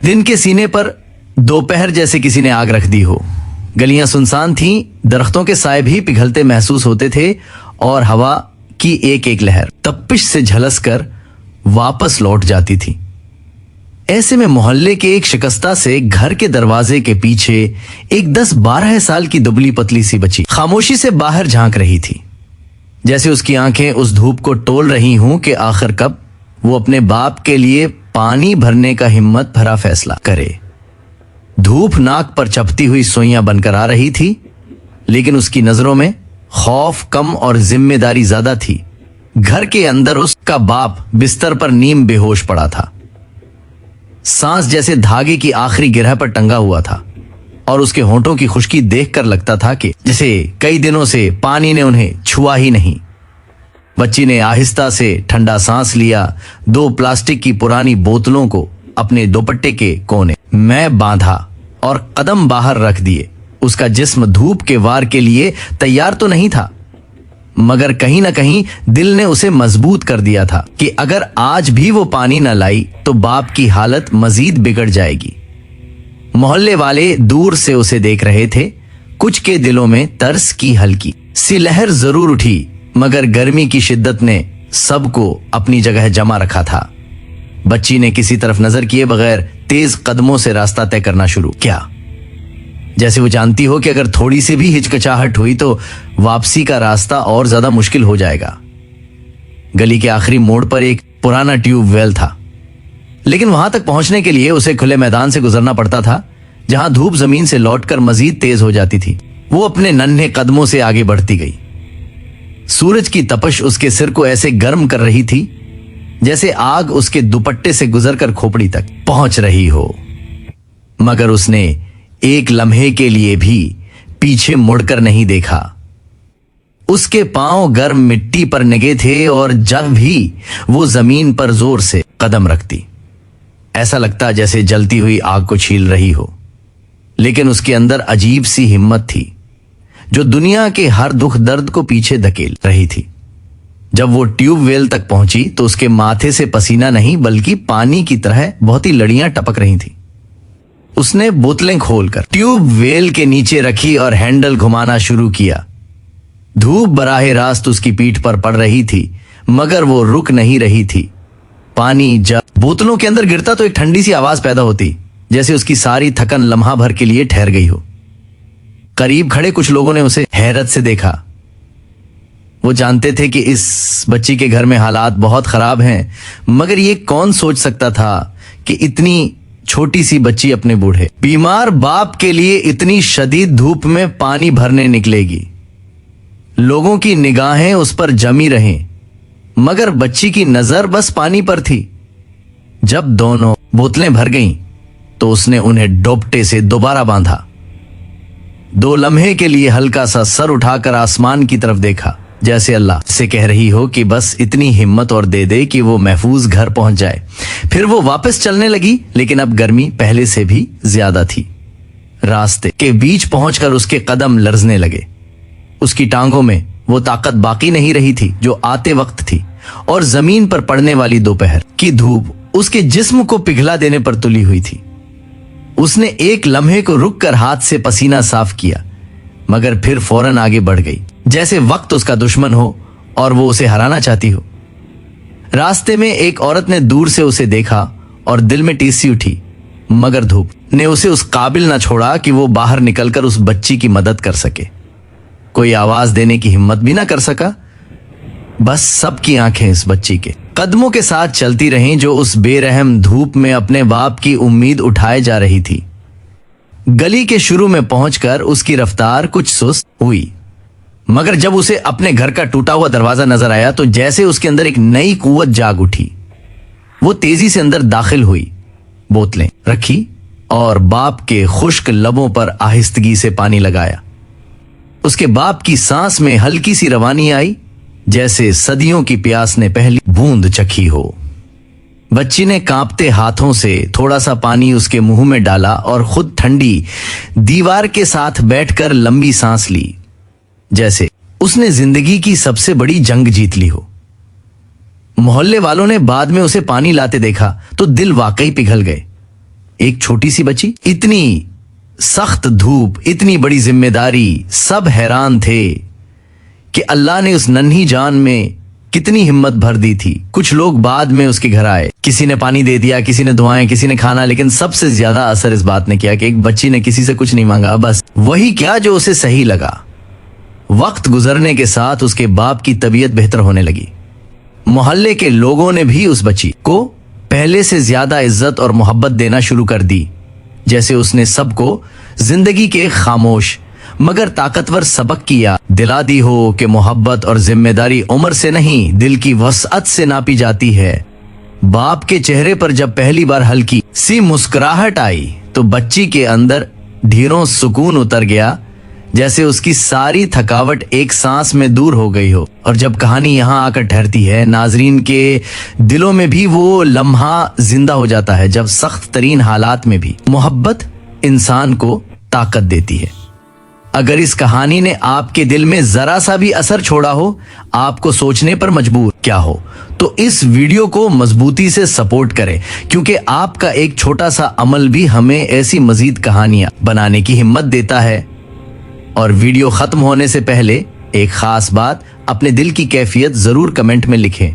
दिन के सीने पर दोपहर जैसे किसी ने आग रख दी हो। गलियां सुनसान थीं, दरख्तों के साए भी पिघलते महसूस होते थे और हवा की एक एक लहर तपिश से झलस कर वापस लौट जाती थी। ऐसे में मोहल्ले के एक शिकस्ता से घर के दरवाजे के पीछे एक 10-12 साल की दुबली पतली सी बच्ची खामोशी से बाहर झांक रही थी, जैसे उसकी आंखें उस धूप को टोल रही हूं कि आखिर कब वो अपने बाप के लिए पानी भरने का हिम्मत भरा फैसला करे। धूप नाक पर चपती हुई सोइयां बनकर आ रही थी, लेकिन उसकी नजरों में खौफ कम और जिम्मेदारी ज्यादा थी। घर के अंदर उसका बाप बिस्तर पर नीम बेहोश पड़ा था, सांस जैसे धागे की आखिरी गिरह पर टंगा हुआ था और उसके होंठों की खुश्की देखकर लगता था कि जैसे कई दिनों से पानी ने उन्हें छुआ ही नहीं। बच्ची ने आहिस्ता से ठंडा सांस लिया, 2 प्लास्टिक की पुरानी बोतलों को अपने दुपट्टे के कोने में बांधा और कदम बाहर रख दिए। उसका जिस्म धूप के वार के लिए तैयार तो नहीं था, मगर कहीं ना कहीं दिल ने उसे मजबूत कर दिया था कि अगर आज भी वो पानी न लाई तो बाप की हालत मजीद बिगड़ जाएगी। मोहल्ले वाले दूर से उसे देख रहे थे। कुछ के दिलों में तरस की हल्की सी लहर जरूर उठी, मगर गर्मी की शिद्दत ने सबको अपनी जगह जमा रखा था। बच्ची ने किसी तरफ नजर किए बगैर तेज कदमों से रास्ता तय करना शुरू किया, जैसे वो जानती हो कि अगर थोड़ी सी भी हिचकिचाहट हुई तो वापसी का रास्ता और ज्यादा मुश्किल हो जाएगा। गली के आखिरी मोड़ पर एक पुराना ट्यूबवेल था, लेकिन वहां तक पहुंचने के लिए उसे खुले मैदान से गुजरना पड़ता था, जहां धूप जमीन से लौटकर मजीद तेज हो जाती थी। वो अपने नन्हे कदमों से आगे बढ़ती गई। सूरज की तपश उसके सिर को ऐसे गर्म कर रही थी जैसे आग उसके दुपट्टे से गुजरकर खोपड़ी तक पहुंच रही हो, मगर उसने एक लम्हे के लिए भी पीछे मुड़कर नहीं देखा। उसके पांव गर्म मिट्टी पर निगे थे और जब भी वो जमीन पर जोर से कदम रखती, ऐसा लगता जैसे जलती हुई आग को छील रही हो। लेकिन उसके अंदर अजीब सी हिम्मत थी जो दुनिया के हर दुख दर्द को पीछे धकेल रही थी। जब वो ट्यूबवेल तक पहुंची तो उसके माथे से पसीना नहीं बल्कि पानी की तरह बहुत ही लड़ियां टपक रही थी। उसने बोतलें खोलकर ट्यूबवेल के नीचे रखी और हैंडल घुमाना शुरू किया। धूप बराहे रास्त उसकी पीठ पर पड़ रही थी, मगर वो रुक नहीं रही थी। पानी जब बोतलों के अंदर गिरता तो एक ठंडी सी आवाज पैदा होती, जैसे उसकी सारी थकन लम्हा भर के लिए ठहर गई हो। करीब खड़े कुछ लोगों ने उसे हैरत से देखा। वो जानते थे कि इस बच्ची के घर में हालात बहुत खराब हैं, मगर ये कौन सोच सकता था कि इतनी छोटी सी बच्ची अपने बूढ़े बीमार बाप के लिए इतनी शदीद धूप में पानी भरने निकलेगी। लोगों की निगाहें उस पर जमी रहें, मगर बच्ची की नजर बस पानी पर थी। जब दोनों बोतलें भर गईं, तो उसने उन्हें डोपटे से दोबारा बांधा। 2 लम्हे के लिए हल्का सा सर उठाकर आसमान की तरफ देखा, जैसे अल्लाह से कह रही हो कि बस इतनी हिम्मत और दे दे कि वो महफूज घर पहुंच जाए। फिर वो वापस चलने लगी, लेकिन अब गर्मी पहले से भी ज्यादा थी। रास्ते के बीच पहुंचकर उसके कदम लर्जने लगे। उसकी टांगों में वो ताकत बाकी नहीं रही थी जो आते वक्त थी, और जमीन पर पड़ने वाली दोपहर की धूप उसके जिस्म को पिघला देने पर तुली हुई थी। उसने एक लम्हे को रुककर हाथ से पसीना साफ किया, मगर फिर फौरन आगे बढ़ गई, जैसे वक्त उसका दुश्मन हो और वो उसे हराना चाहती हो। रास्ते में एक औरत ने दूर से उसे देखा और दिल में टीस सी उठी, मगर धूप ने उसे उस काबिल न छोड़ा कि वो बाहर निकलकर उस बच्ची की मदद कर सके। कोई आवाज देने की हिम्मत भी ना कर सका। बस सबकी आंखें इस बच्ची के कदमों के साथ चलती रहीं जो उस बेरहम धूप में अपने बाप की उम्मीद उठाए जा रही थी। गली के शुरू में पहुंचकर उसकी रफ्तार कुछ सुस्त हुई, मगर जब उसे अपने घर का टूटा हुआ दरवाजा नजर आया तो जैसे उसके अंदर एक नई कुव्वत जाग उठी। वो तेजी से अंदर दाखिल हुई, बोतलें रखी और बाप के खुश्क लबों पर आहिस्तगी से पानी लगाया। उसके बाप की सांस में हल्की सी रवानी आई, जैसे सदियों की प्यास ने पहली बूंद चखी हो। बच्ची ने कांपते हाथों से थोड़ा सा पानी उसके मुंह में डाला और खुद ठंडी दीवार के साथ बैठकर लंबी सांस ली, जैसे उसने जिंदगी की सबसे बड़ी जंग जीत ली हो। मोहल्ले वालों ने बाद में उसे पानी लाते देखा तो दिल वाकई पिघल गए। एक छोटी सी बच्ची, इतनी सख्त धूप, इतनी बड़ी जिम्मेदारी, सब हैरान थे कि अल्लाह ने उस नन्ही जान में कितनी हिम्मत भर दी थी। कुछ लोग बाद में उसके घर आए, किसी ने पानी दे दिया, किसी ने दुआएं, किसी ने खाना, लेकिन सबसे ज्यादा असर इस बात ने किया कि एक बच्ची ने किसी से कुछ नहीं मांगा, बस वही क्या जो उसे सही लगा। वक्त गुजरने के साथ उसके बाप की तबीयत बेहतर होने लगी। मोहल्ले के लोगों ने भी उस बच्ची को पहले से ज्यादा इज्जत और मोहब्बत देना शुरू कर दी, जैसे उसने सबको जिंदगी के खामोश मगर ताकतवर सबक की याद दिला दी हो कि मोहब्बत और जिम्मेदारी उम्र से नहीं, दिल की वसअत से नापी जाती है। बाप के चेहरे पर जब पहली बार हल्की सी मुस्कुराहट आई तो बच्ची के अंदर ढेरों सुकून उतर गया, जैसे उसकी सारी थकावट एक सांस में दूर हो गई हो। और जब कहानी यहाँ आकर ठहरती है, नाजरीन के दिलों में भी वो लम्हा जिंदा हो जाता है जब सख्त तरीन हालात में भी मोहब्बत इंसान को ताकत देती है। अगर इस कहानी ने आपके दिल में जरा सा भी असर छोड़ा हो, आपको सोचने पर मजबूर क्या हो, तो इस वीडियो को मजबूती से सपोर्ट करें, क्योंकि आपका एक छोटा सा अमल भी हमें ऐसी मजीद कहानियां बनाने की हिम्मत देता है। और वीडियो खत्म होने से पहले एक खास बात, अपने दिल की कैफियत जरूर कमेंट में लिखें।